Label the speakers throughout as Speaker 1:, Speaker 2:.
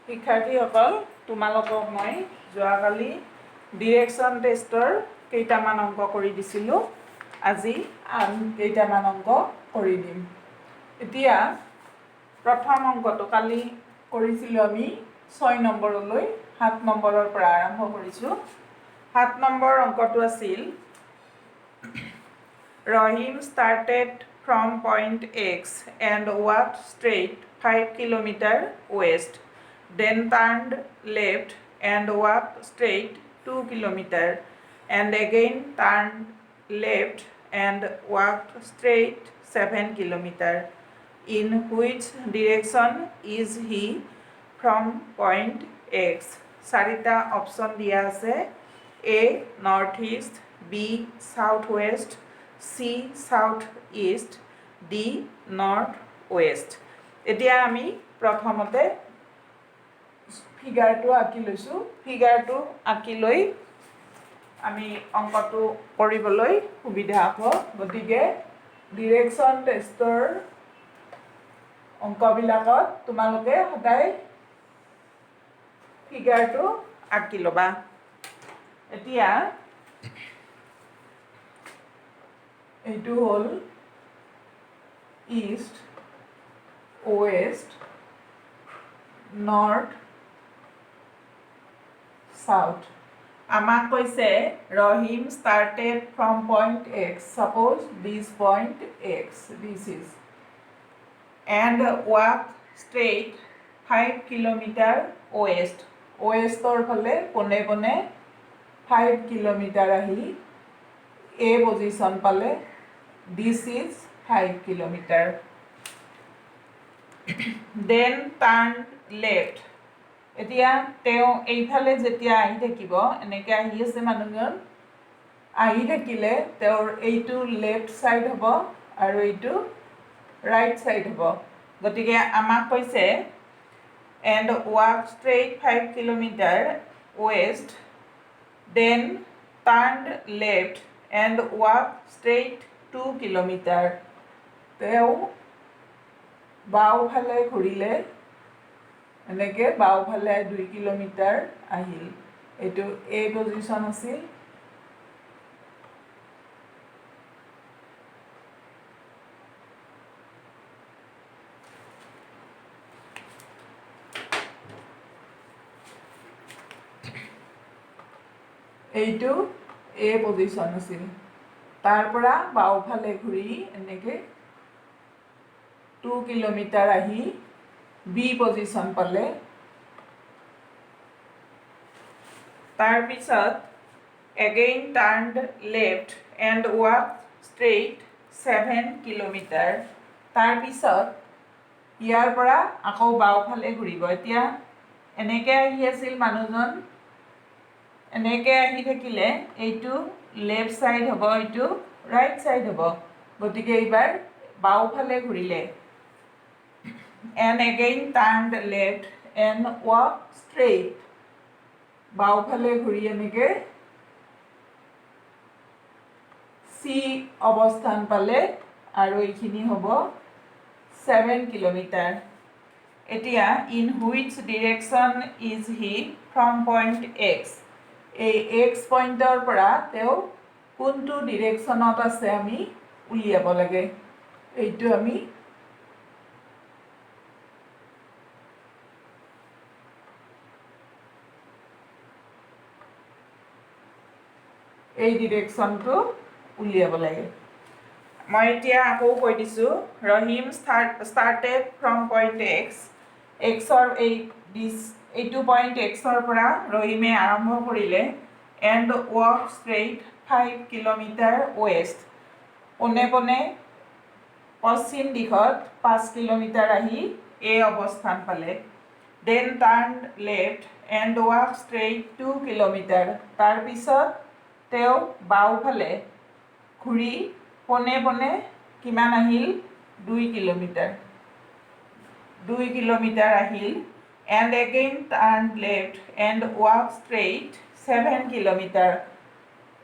Speaker 1: শিক্ষাৰ্থীসকল তোমালোকক মই যোৱাকালি ডিৰেকশ্যন টেষ্টৰ কেইটামান অংক কৰি দিছিলোঁ আজি আন কেইটামান অংক কৰি দিম এতিয়া প্ৰথম অংকটো কালি কৰিছিলোঁ আমি 6 নম্বৰলৈ 7 নম্বৰৰ পৰা আৰম্ভ কৰিছোঁ 7 নম্বৰ অংকটো আছিল Rahim started from point X and walked straight 5 km west then turned left and walked straight 2 km and again turned left and walked straight 7 km. In which direction is he from point X? চাৰিটা option দিয়া আছে A northeast, B southwest, C southeast, D northwest. এতিয়া আমি প্ৰথমতে ফিগাৰটো আঁকি লৈছোঁ ফিগাৰটো আঁকি লৈ আমি অংকটো কৰিবলৈ সুবিধা হ'ব গতিকে ডিৰেকশ্যন টেষ্টৰ অংকবিলাকত তোমালোকে সদায় ফিগাৰটো আঁকি ল'বা এতিয়া এইটো হ'ল ইষ্ট ৱেষ্ট নৰ্থ South. আমাক কৈছে Rahim started from point X. Suppose this point X, this is, and walk straight 5 km west. Westor phale pone pone 5 km ahi A position pale. This is 5 km. Then turn left. এতিয়া তেওঁ এইফালে যেতিয়া আহি থাকিব এনেকৈ আহি আছে মানুহজন আহি থাকিলে তেওঁৰ এইটো লেফ্ট ছাইড হ'ব আৰু এইটো ৰাইট ছাইড হ'ব গতিকে আমাক কৈছে and walk straight 5 km west then turn left and walk straight 2 km তেওঁ বাওঁফালে ঘূৰিলে এনেকৈ বাওঁফালে 2 কিলোমিটাৰ আহিল এইটো A পজিশ্যন আছিল এইটো A পজিশ্যন আছিল তাৰ পৰা বাওঁফালে ঘূৰি এনেকৈ 2 কিলোমিটাৰ আহি B পজিশ্যন পালে তাৰপিছত again turned left and walked straight 7 kilometre তাৰপিছত ইয়াৰ পৰা আকৌ বাওঁফালে ঘূৰিব এতিয়া এনেকৈ আহি আছিল মানুহজন এনেকৈ আহি থাকিলে এইটো লেফ্ট ছাইড হ'ব এইটো ৰাইট ছাইড হ'ব গতিকে এইবাৰ বাওঁফালে ঘূৰিলে and again turned left and walk straight বাওঁফালে ঘূৰি এনেকৈ C অৱস্থান পালে আৰু এইখিনি হ'ব 7 কিলোমিটাৰ এতিয়া in which direction is he from point X এই X পইণ্টৰ পৰা তেওঁ কোনটো ডিৰেকশ্যনত আছে আমি উলিয়াব লাগে এইটো আমি এই ডিৰেকশ্যনটো উলিয়াব লাগে মই এতিয়া আকৌ কৈ দিছোঁ Rahim started from point X Xৰ এইটো পইণ্ট Xৰ পৰা ৰহিমে আৰম্ভ কৰিলে and walk straight 5 kilometre west পোনে পোনে পশ্চিম দিশত 5 কিলোমিটাৰ আহি A অৱস্থান পালে then turned left and walk straight 2 kilometre তাৰপিছত তেওঁ বাওঁফালে ঘূৰি পোনে পোনে কিমান আহিল 2 কিলোমিটাৰ 2 কিলোমিটাৰ আহিল and again turned left and walk straight 7 kilometre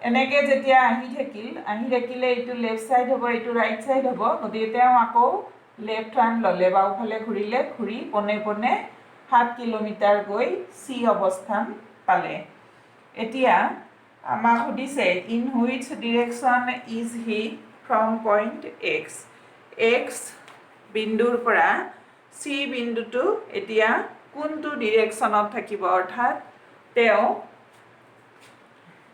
Speaker 1: এনেকৈ যেতিয়া আহি থাকিলে এইটো লেফ্ট ছাইড হ'ব এইটো ৰাইট ছাইড হ'ব গতিকে তেওঁ আকৌ লেফ্ট টাৰ্ণ ল'লে বাওঁফালে ঘূৰিলে ঘূৰি পোনে পোনে 7 কিলোমিটাৰ গৈ চি অৱস্থান পালে এতিয়া আমাক সুধিছে in which direction is he from point x বিন্দুৰ পৰা চি বিন্দুটো এতিয়া কোনটো ডিৰেকশ্যনত থাকিব অৰ্থাৎ তেওঁ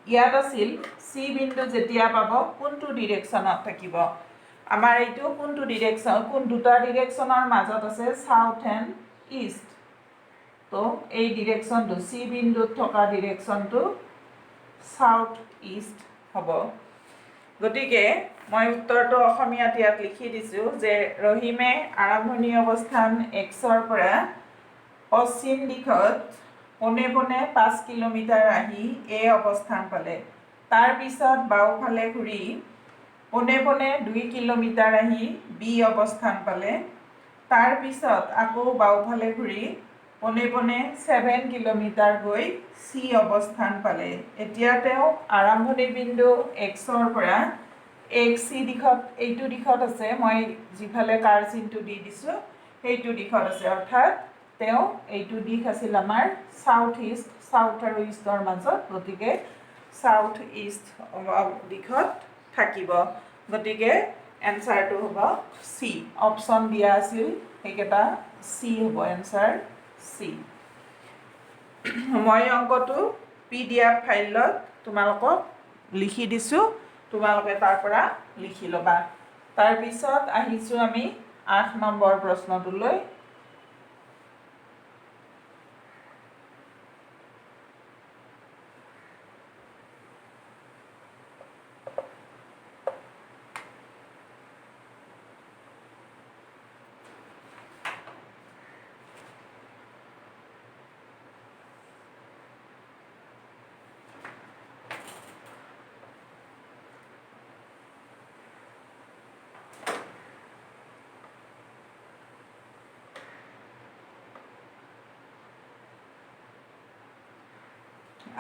Speaker 1: ইয়াত আছিল চি বিন্দু যেতিয়া পাব কোনটো ডিৰেকশ্যনত থাকিব আমাৰ এইটো কোনটো ডিৰেকশ্যন কোন দুটা ডিৰেকশ্যনৰ মাজত আছে সাউথ এণ্ড ইষ্ট তো এই ডিৰেকশ্যনটো চি বিন্দুত থকা ডিৰেকশ্যনটো সাউথ ইষ্ট হ'ব গতিকে মই উত্তৰটো অসমীয়াত ইয়াত লিখি দিছোঁ যে ৰহিমে আৰম্ভণি অৱস্থান এক্সৰ পৰা পশ্চিম দিশত পোনে পোনে 5 কিলোমিটাৰ আহি এ অৱস্থান পালে তাৰপিছত বাওঁফালে ঘূৰি পোনে পোনে 2 কিলোমিটাৰ আহি বি অৱস্থান পালে তাৰপিছত আকৌ বাওঁফালে ঘূৰি পোনে পোনে 7 কিলোমিটাৰ গৈ চি অৱস্থান পালে এতিয়া তেওঁ আৰম্ভণি বিন্দু এক্সৰ পৰা এক্স চি দিশত এইটো দিশত আছে মই যিফালে কাৰ চিনটো দি দিছোঁ সেইটো দিশত আছে অৰ্থাৎ তেওঁ এইটো দিশ আছিল আমাৰ সাউথ আৰু ইষ্টৰ মাজত গতিকে সাউথ ইষ্ট দিশত থাকিব গতিকে এনচাৰটো হ'ব চি অপশ্যন দিয়া আছিল সেইকেইটা চি হ'ব এনচাৰ চি মই অংকটো PDF ফাইলত তোমালোকক লিখি দিছোঁ তোমালোকে তাৰ পৰা লিখি ল'বা তাৰপিছত আহিছোঁ আমি 8 নম্বৰ প্ৰশ্নটোলৈ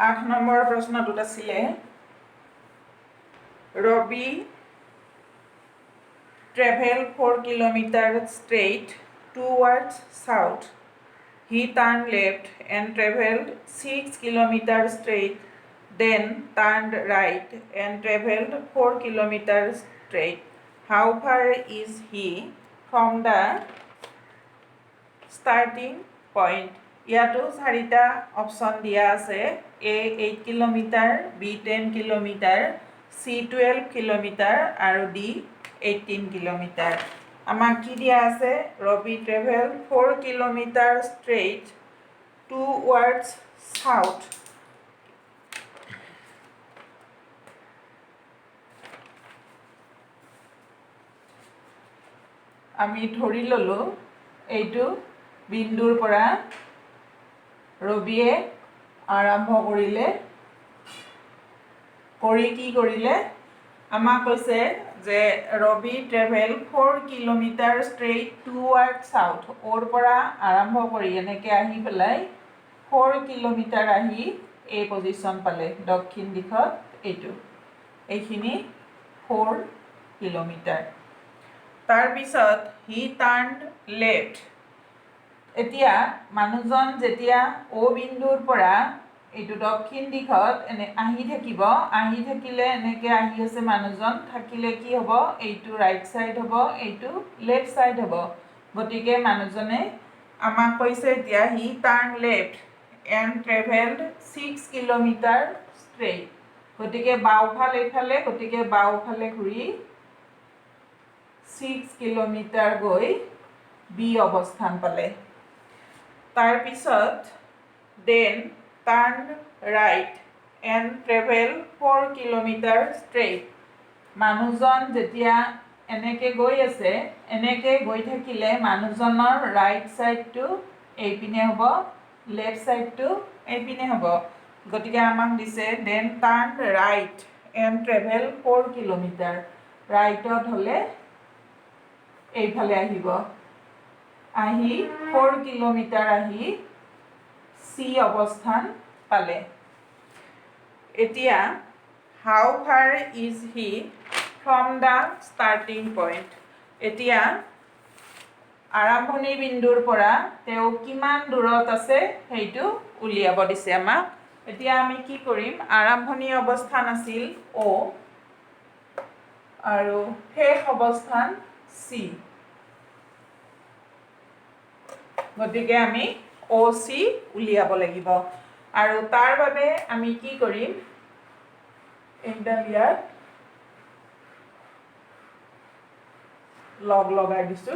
Speaker 1: 8 নম্বৰ প্ৰশ্নটোত আছিলে Ravi traveled 4 kilometers straight towards south. He turned left and traveled 6 kilometers straight, then turned right and traveled 4 kilometers straight. How far is he from the starting point? ইয়াতো 4টা অপশ্যন দিয়া আছে A 8 kilometre B 10 kilometre C 12 kilometre আৰু D 18 kilometre আমাক কি দিয়া আছে Ravi travel 4 kilometre straight towards south আমি ধৰি ললো এইটো বিন্দুৰ পৰা ৰবিয়ে আৰম্ভ কৰিলে কি কৰিলে আমাক কৈছে যে Ravi travel 4 kilometre straight toward south ওৰ পৰা আৰম্ভ কৰি এনেকৈ আহি পেলাই 4 কিলোমিটাৰ আহি এই পজিশ্যন পালে দক্ষিণ দিশত এইখিনি 4 কিলোমিটাৰ তাৰপিছত হি টাৰ্ণড লেফ্ট এতিয়া মানুহজন যেতিয়া অ বিন্দুৰ পৰা এইটো দক্ষিণ দিশত এনে আহি থাকিলে এনেকৈ আহি আছে মানুহজন থাকিলে কি হ'ব এইটো ৰাইট সাইড হ'ব এইটো লেফ্ট সাইড হ'ব গতিকে মানুহজনে আমাক কৈছে এতিয়া হি টাৰ্ণ লেফ্ট এণ্ড ট্ৰেভেলড 6 কিলোমিটাৰ ষ্ট্ৰেইট গতিকে বাওঁফালে ঘূৰি 6 কিলোমিটাৰ গৈ বি অৱস্থান পালে তাৰপিছত then turn right and travel 4 kilometre straight মানুহজন যেতিয়া এনেকৈ গৈ আছে এনেকৈ গৈ থাকিলে মানুহজনৰ ৰাইট ছাইডটো এইপিনে হ'ব লেফ্ট ছাইডটো এইপিনে হ'ব গতিকে আমাক দিছে then turn right and travel 4 kilometre ৰাইটত হ'লে এইফালে আহিব আহি 4 কিলোমিটাৰ আহি চি অৱস্থান পালে এতিয়া হাউ ফাৰ is he from the starting point এতিয়া আৰম্ভণি বিন্দুৰ পৰা তেওঁ কিমান দূৰত আছে সেইটো উলিয়াব দিছে আমাক। এতিয়া আমি কি কৰিম, আৰম্ভণি অৱস্থান আছিল O আৰু শেষ অৱস্থান C। গতিকে আমি OC উলিয়াব লাগিব আৰু তাৰ বাবে আমি কি কৰিম, এইডাল ইয়াত লগ লগাই দিছো।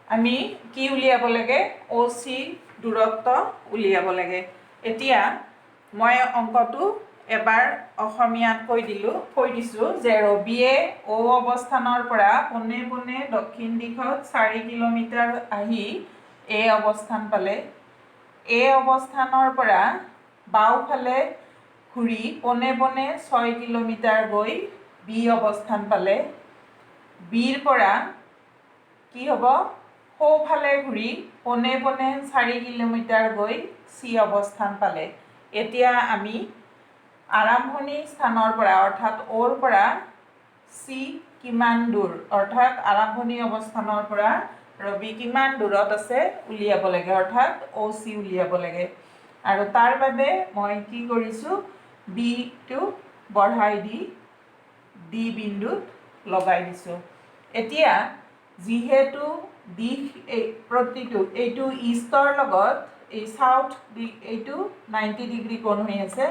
Speaker 1: আমি কি উলিয়াব লাগে, OC দূৰত্ব উলিয়াব লাগে। এতিয়া মই অংকটো এবাৰ অসমীয়াত কৈ দিছোঁ যে ৰবিয়ে O অৱস্থানৰ পৰা পোনে পোনে দক্ষিণ দিশত 4 কিলোমিটাৰ আহি A অৱস্থান পালে। A অৱস্থানৰ পৰা বাওঁফালে ঘূৰি পোনে পোনে 6 কিলোমিটাৰ গৈ B অৱস্থান পালে। Bৰ পৰা কি হ'ব, সোঁফালে ঘূৰি পোনে পোনে 4 কিলোমিটাৰ গৈ C অৱস্থান পালে। এতিয়া আমি আৰম্ভণি স্থানৰ পৰা অৰ্থাৎ Oৰ পৰা C কিমান দূৰ, অৰ্থাৎ আৰম্ভণি অৱস্থানৰ পৰা ৰবি কিমান দূৰত আছে উলিয়াব লাগে, অৰ্থাৎ OC উলিয়াব লাগে। আৰু তাৰ বাবে মই কি কৰিছোঁ, Bটো বঢ়াই দি D বিন্দুত লগাই দিছোঁ। এতিয়া যিহেতু দিশ প্ৰতিটো, এইটো ইষ্টৰ লগত এই চাউথ দিশ, এইটো 90 ডিগ্ৰী কোণ হৈ আছে,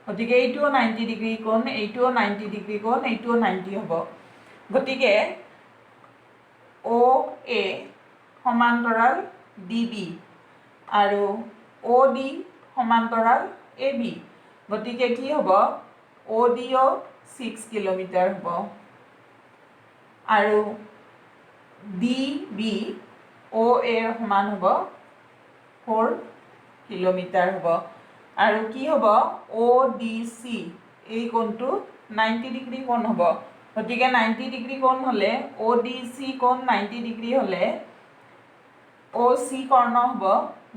Speaker 1: গতিকে এইটোও 90 ডিগ্ৰী কোণ, এইটোও 90 ডিগ্ৰী কোণ, এইটোও 90 হ'ব। গতিকে OA সমান্তৰাল DB আৰু OD সমান্তৰাল AB। গতিকে কি হ'ব, ODও 6 কিলোমিটাৰ হ'ব আৰু DB OAৰ সমান হ'ব 4 কিলোমিটাৰ হ'ব। আৰু কি হ'ব, ODC এই কোণটো 90 ডিগ্ৰী কোণ হ'ব। গতিকে 90 ডিগ্ৰী কোণ হ'লে ODC কোণ 90 ডিগ্ৰী হ'লে OC কৰ্ণ হ'ব।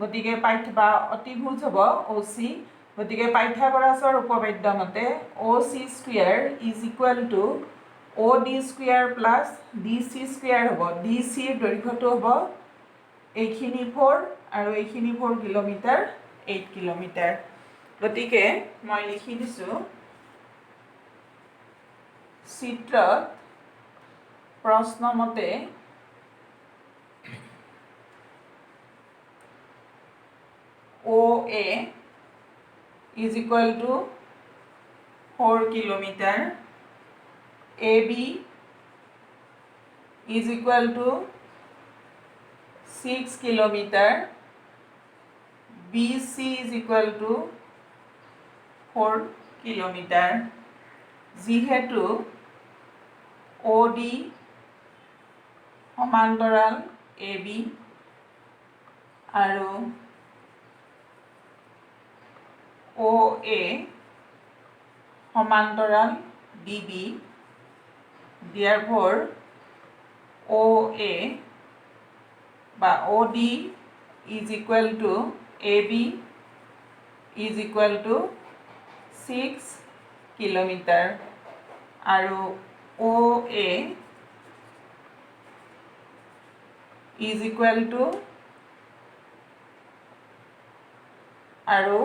Speaker 1: গতিকে অতিভুজ হ'ব OC। গতিকে পাইথাগোৰাছৰ উপপাদ্য মতে OC square is equal two OD square plus DC square হ'ব। DCৰ দৈৰ্ঘ্যটো হ'ব এইখিনি 4 আৰু এইখিনি 4 কিলোমিটাৰ, 8 কিলোমিটাৰ। গতিকে মই লিখি দিছোঁ, চিত্ৰত প্ৰশ্নমতে OA is equal to 4 kilometer, AB is equal to 6 kilometer, BC is equal to 4 kilometer। যিহেতু OD সমান্তৰাল AB আৰু OA সমান্তৰাল DB, therefore OA বা OD is equal to AB is equal to 6 kilometre আৰু OA is equal to আৰু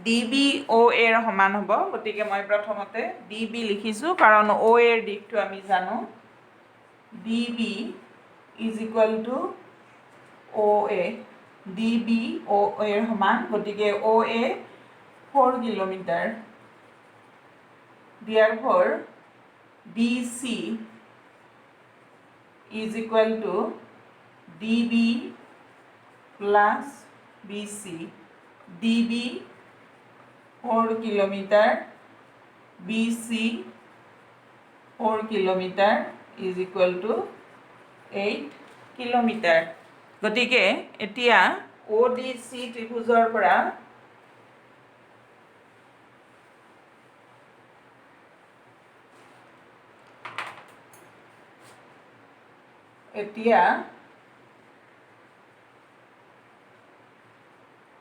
Speaker 1: DB OAৰ সমান হ'ব। গতিকে মই প্ৰথমতে DB লিখিছোঁ, কাৰণ OAৰ দিশটো আমি জানো। DB is equal to OA, DB OAৰ সমান। গতিকে OA 4 kilometre, therefore BC is equal to DB plus BC। DB 4 kilometre, BC 4 kilometre is equal to 8 kilometre. গতিকে এতিয়া ODC ত্ৰিভুজৰ পৰা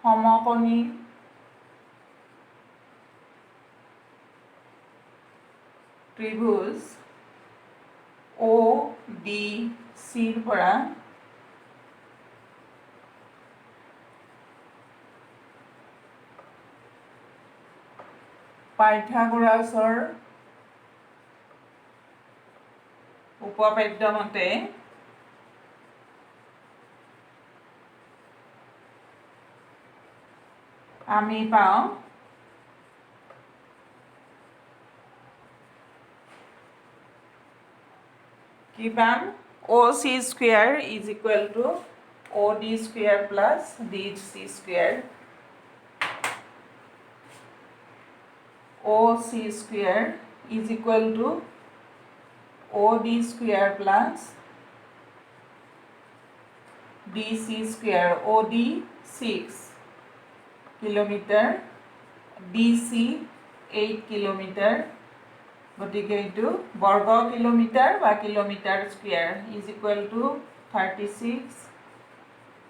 Speaker 1: সমকোণী ত্ৰিভুজ ODCৰ পৰা পাইথাগোৰাছৰ উপপাদ্য মতে আমি পাওঁ কি পাম OC square is equal to OD square plus DC square OC square is equal to OD square plus DC square OD 6 kilometre DC 8 kilometre গতিকে এইটো বর্গ কিলোমিটার বা kilometre square is equal to 36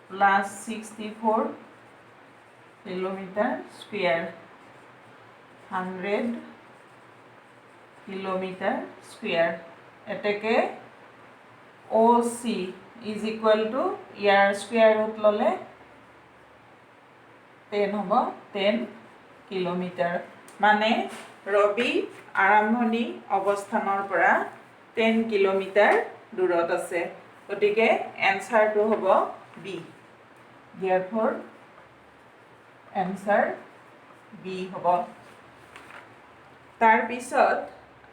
Speaker 1: plus 64 kilometre square 100 kilometre square এতেকে OC is equal to ইয়ার square root ললে 10 হব 10 kilometre মানে রবি আৰম্ভণি অৱস্থানৰ পৰা 10 কিলোমিটাৰ দূৰত আছে গতিকে এনসাৰটো হ'ব বি therefore এনসাৰ বি হ'ব তাৰ পিছত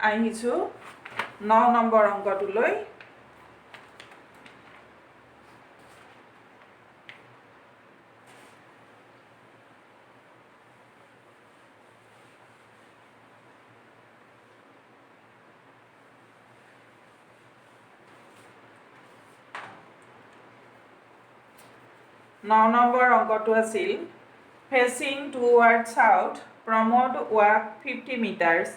Speaker 1: আহিছো 9 নম্বৰ অংকটোলৈ Now number অংকটো আছিল facing towards south Pramod walked 50 meters.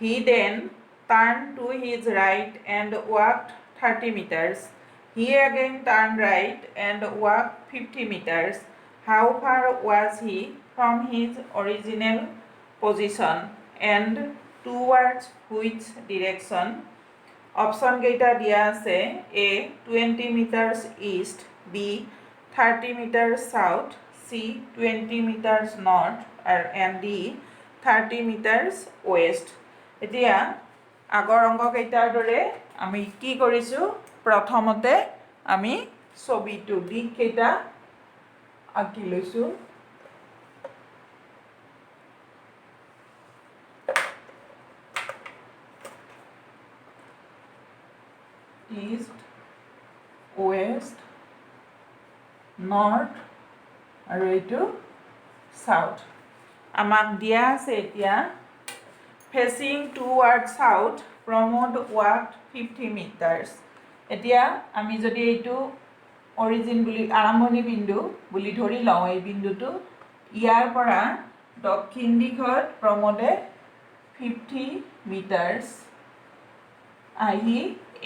Speaker 1: He then turned to his right and walked 30 meters. He again turned right and walked 50 meters. How far was he from his original position and towards which direction? Option কেইটা দিয়া আছে A 20 meters east, B 30 meters south, C 20 meters north and D 30 meters west. এতিয়া আগৰ অংক কেইটাৰ দৰে আমি কি কৰিছো প্ৰথমতে আমি ছবিটো দিক কেইটা আঁকি লৈছো east west north আৰু এইটো south আমাক দিয়া আছে এতিয়া facing towards south Pramod walked 50 meters এতিয়া আমি যদি এইটো অৰিজিন বুলি আৰম্ভণি বিন্দু বুলি ধৰি লওঁ এই বিন্দুটো ইয়াৰ পৰা দক্ষিণ দিশত প্ৰমোদে 50 meters আহি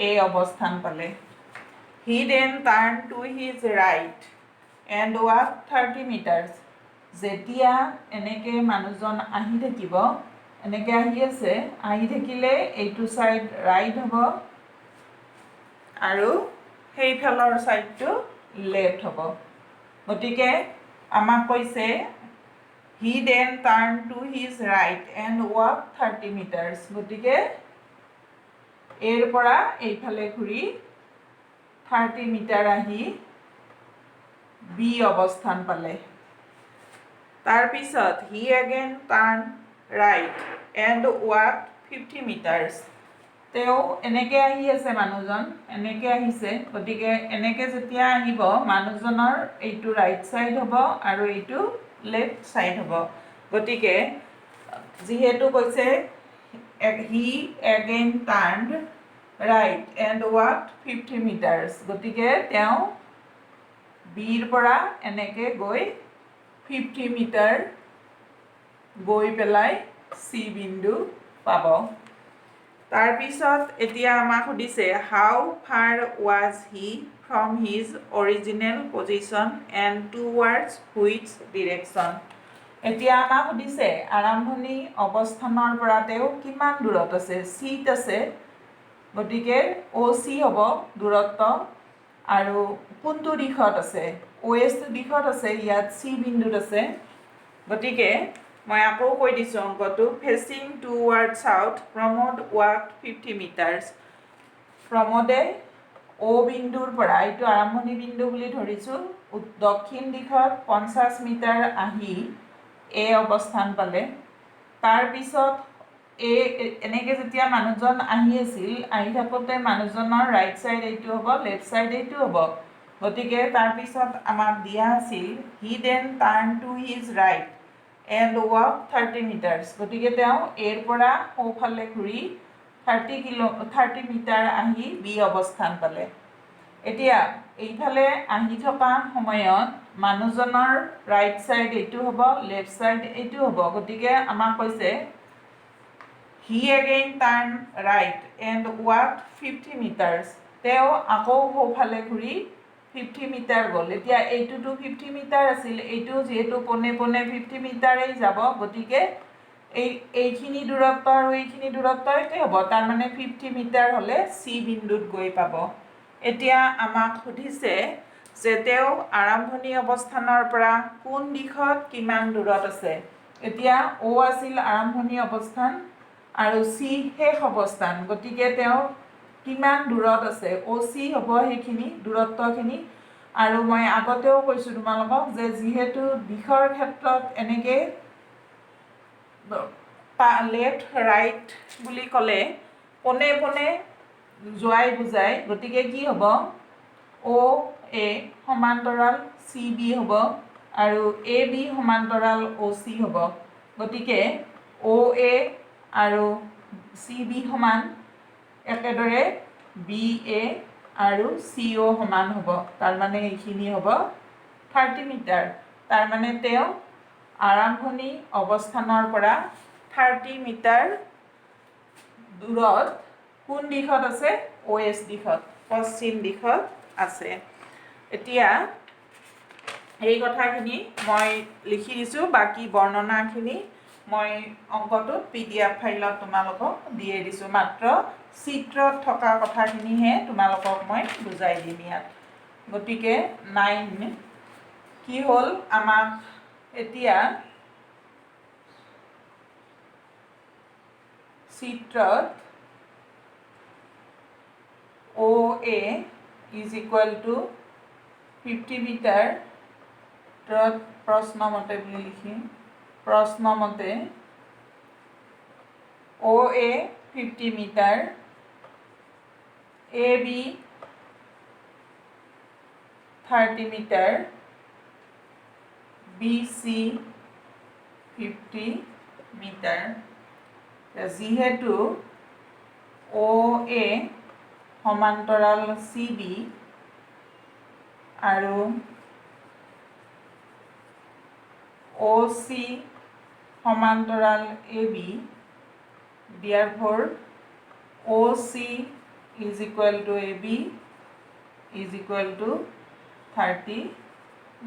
Speaker 1: এই অৱস্থান পালে He then turned to his right and walked 30 meters. যেতিয়া এনেকে মানুহজন আহি থাকিব এনেকে আহি আছে আহি থাকিলে এইটো সাইড রাইট হ'ব আৰু সেই ফেলৰ সাইডটো লেফট হ'ব গতিকে আমাক কৈছে He then turned to his right and walked 30 meters. গতিকে এৰ পৰা এইফালে ঘূৰি 30 মিটাৰ আহি বি অৱস্থান পালে তাৰ পিছত he again turned right and walked 50 meters তেও এনেকে আহি আছে মানুহজন এনেকে আহিছে গতিকে এনেকে যেতিয়া আহিব মানুহজনৰ এইটো ৰাইট সাইড হ'ব আৰু এইটো লেফট সাইড হ'ব গতিকে যেহেতু কৈছে he again turned right and walked 50 meters গতিকে তেও বিৰ পৰা এনেকে গৈ 50 মিটাৰ গৈ পেলাই সি বিন্দু পাব तार पिছত एतिया आमाक सुधिसे how far was he from his original position and towards which direction. एतिया आमाक सुधिसे आरम्भणि अवस्थाনৰ পৰা তেওঁ কিমান দূৰত আছে, চিত আছে, গতিকে OC হ'ব দূৰত্ব আৰু কোনটো দিশত আছে, ওয়েষ্ট দিশত আছে, ইয়াত C বিন্দুত আছে। গতিকে মই আকৌ কৈ দিছোঁ অংকটো, facing toward south Pramod walk 50 metres. প্ৰমোদে O বিন্দুৰ পৰা, এইটো আৰম্ভণি বিন্দু বুলি ধৰিছোঁ, দক্ষিণ দিশত 50 মিটাৰ আহি A অৱস্থান পালে। তাৰপিছত এনেকৈ যেতিয়া মানুহজন আহি আছিল, আহি থাকোঁতে মানুহজনৰ ৰাইট ছাইড এইটো হ'ব, লেফ্ট ছাইড এইটো হ'ব। গতিকে তাৰপিছত আমাক দিয়া আছিল he then turn to his right and walk 30 metres. গতিকে তেওঁ এৰ পৰা সোঁফালে ঘূৰি 30 মিটাৰ আহি বি অৱস্থান পালে। এতিয়া এইফালে আহি থকা সময়ত মানুহজনৰ ৰাইট ছাইড এইটো হ'ব, লেফ্ট ছাইড এইটো হ'ব। গতিকে আমাক কৈছে he again turn right and walk 50 metres. তেওঁ আকৌ সোঁফালে ঘূৰি 50 মিটাৰ গ'ল। এতিয়া এইটোতো 50 মিটাৰ আছিল, এইটো যিহেতু পোনে পোনে 50 মিটাৰেই যাব, গতিকে এইখিনি দূৰত্ব আৰু এইখিনি দূৰত্ব একে হ'ব, তাৰমানে 50 মিটাৰ হ'লে চি বিন্দুত গৈ পাব। এতিয়া আমাক সুধিছে যে তেওঁ আৰম্ভণি অৱস্থানৰ পৰা কোন দিশত কিমান দূৰত আছে। এতিয়া O আছিল আৰম্ভণি অৱস্থান আৰু C শেষ অৱস্থান, গতিকে তেওঁ কিমান দূৰত আছে, OC হ'ব সেইখিনি দূৰত্বখিনি। আৰু মই আগতেও কৈছোঁ তোমালোকক যে যিহেতু দিশৰ ক্ষেত্ৰত এনেকৈ লেফ্ট ৰাইট বুলি ক'লে পোনে পোনে যোৱাই বুজায়, গতিকে কি হ'ব OA সমান্তৰাল CB হ'ব আৰু AB সমান্তৰাল OC হ'ব। গতিকে OA আৰু CB সমান, একেদৰে BA আৰু CO সমান হ'ব, তাৰমানে এইখিনি হ'ব 30 মিটাৰ। তাৰমানে তেওঁ আৰম্ভণি অৱস্থানৰ পৰা 30 মিটাৰ দূৰত কোন দিশত আছে, ওয়েষ্ট দিশত, পশ্চিম দিশত আছে। এতিয়া এই কথাখিনি মই লিখি দিছোঁ, বাকী বৰ্ণনাখিনি মই অংকটোত PDF ফাইলত তোমালোকক দিয়ে দিছোঁ, মাত্ৰ চিত্ৰত থকা কথাখিনিহে তোমালোকক মই বুজাই দিম ইয়াত। গতিকে 9 কি হ'ল, আমাক এতিয়া চিত্ৰত OA is equal to 50 metre, প্ৰশ্নমতে বুলি লিখিম, প্ৰশ্নমতে OA 50 metre, AB 30 metre, BC 50 metre. যিহেতু OA সমান্তৰাল CB আৰু OC সমান্তৰাল AB, therefore OC is equal to AB is equal to 30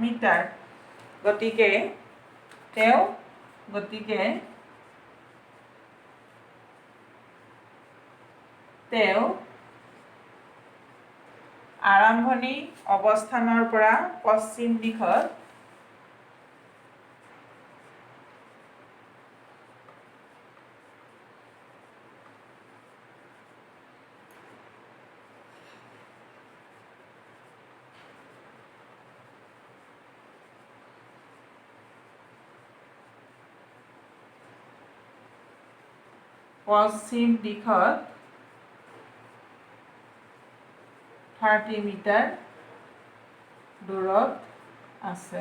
Speaker 1: metre. গতিকে তেওঁ আৰম্ভণি অৱস্থানৰ পৰা পশ্চিম দিশত পশ্চিম দিশত 30 মিটাৰ দূৰত আছে।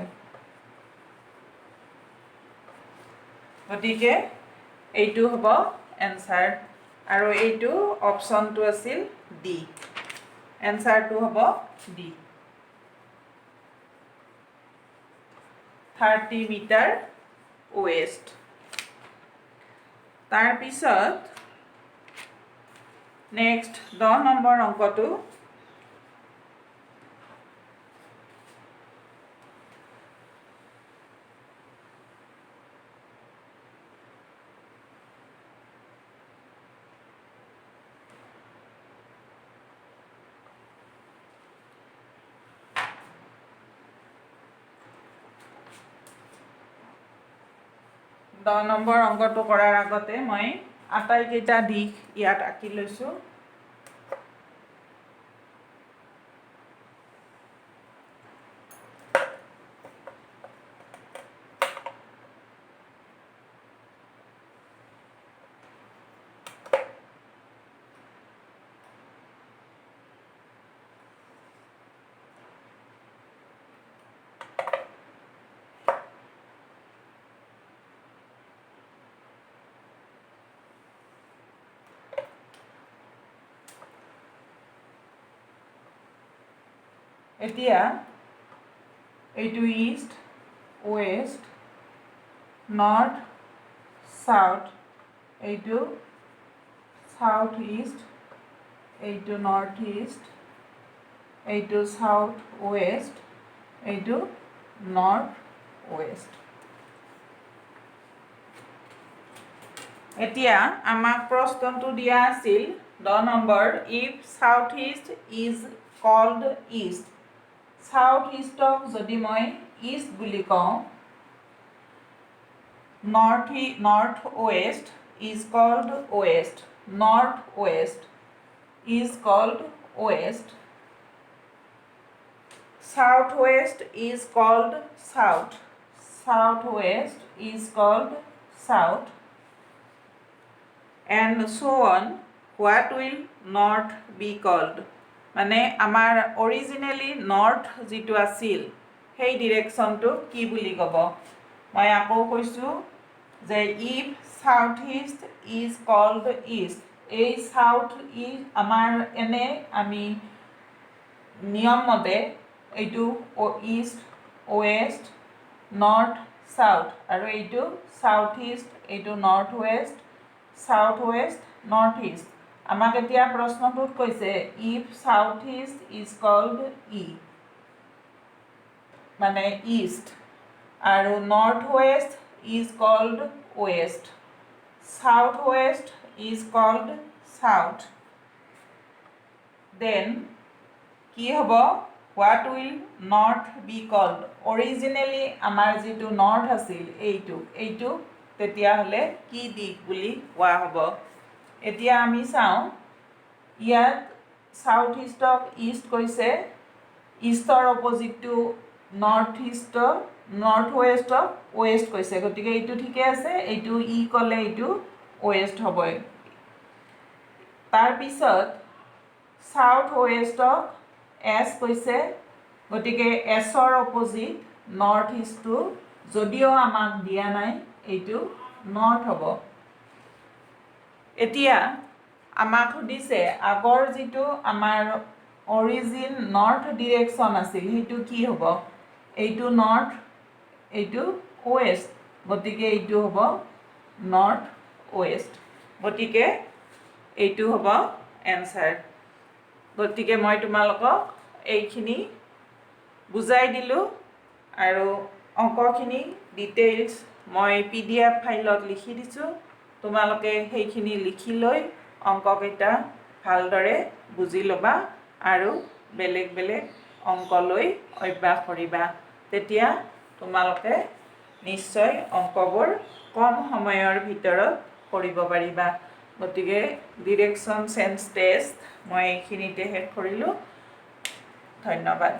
Speaker 1: গতিকে এইটো হ'ব এনসাৰ, আৰু এইটো অপশ্যনটো আছিল ডি, এনসাৰটো হ'ব ডি, 30 মিটাৰ ওয়েষ্ট। তাৰপিছত নেক্সট 10 নম্বৰ অংকটো কৰাৰ আগতে মই আটাইকেইটা দিশ ইয়াত আঁকি লৈছোঁ। এতিয়া এইটো ইষ্ট ৱেষ্ট নৰ্থ সাউথ, এইটো সাউথ ইষ্ট, এইটো নৰ্থ ইষ্ট, এইটো সাউথ ৱেষ্ট, এইটো নৰ্থ ৱেষ্ট। এতিয়া আমাক প্ৰশ্নটো দিয়া আছিল 10 নম্বৰ, if south east is called east. South ইষ্টক যদি মই ইষ্ট বুলি কওঁ, north west is called west, north west is called west, south west is called south, south west is called south, and so on. What will north be called? মানে আমাৰ originally north যিটো আছিল সেই ডিৰেকশ্যনটো কি বুলি ক'ব? মই আকৌ কৈছোঁ যে if south east is called east, এই সাউথ ইষ্ট আমাৰ এনে আমি নিয়ম মতে এইটো ইষ্ট ৱেষ্ট নৰ্থ সাউথ, আৰু এইটো সাউথ ইষ্ট, এইটো north west, south west north east. আমাক এতিয়া প্ৰশ্নটোত কৈছে if south east is called মানে ইষ্ট, আৰু north west is called west, south west is called south, then কি হ'ব? What will north be called? Originally আমাৰ যিটো নৰ্থ আছিল এইটো তেতিয়াহ'লে কি দিশ বুলি কোৱা হ'ব? এতিয়া আমি চাওঁ, ইয়াত সাউথ ইষ্টক ইষ্ট কৈছে, ইষ্টৰ অপজিটটো নৰ্থ ৱেষ্টক ৱেষ্ট কৈছে, গতিকে এইটো ঠিকে আছে, এইটো ই ক'লে এইটো ৱেষ্ট হ'বই। তাৰপিছত সাউথ ৱেষ্টক এছ কৈছে, গতিকে এছৰ অপজিট নৰ্থ ইষ্টটো যদিও আমাক দিয়া নাই, এইটো নৰ্থ হ'ব। এতিয়া আমাক সুধিছে আগৰ যিটো আমাৰ অৰিজিন নৰ্থ ডিৰেকশ্যন আছিল সেইটো কি হ'ব? এইটো নৰ্থ, এইটো ৱেষ্ট, গতিকে এইটো হ'ব নৰ্থ ৱেষ্ট, গতিকে এইটো হ'ব এনচাৰ। গতিকে মই তোমালোকক এইখিনি বুজাই দিলোঁ, আৰু অংকখিনি ডিটেইলছ মই PDF ফাইলত লিখি দিছোঁ, তোমালোকে সেইখিনি লিখি লৈ অংককেইটা ভালদৰে বুজি ল'বা আৰু বেলেগ বেলেগ অংক লৈ অভ্যাস কৰিবা, তেতিয়া তোমালোকে নিশ্চয় অংকবোৰ কম সময়ৰ ভিতৰত কৰিব পাৰিবা। গতিকে ডিৰেকশ্যন চেঞ্জ টেষ্ট মই এইখিনিতে শেষ কৰিলোঁ। ধন্যবাদ।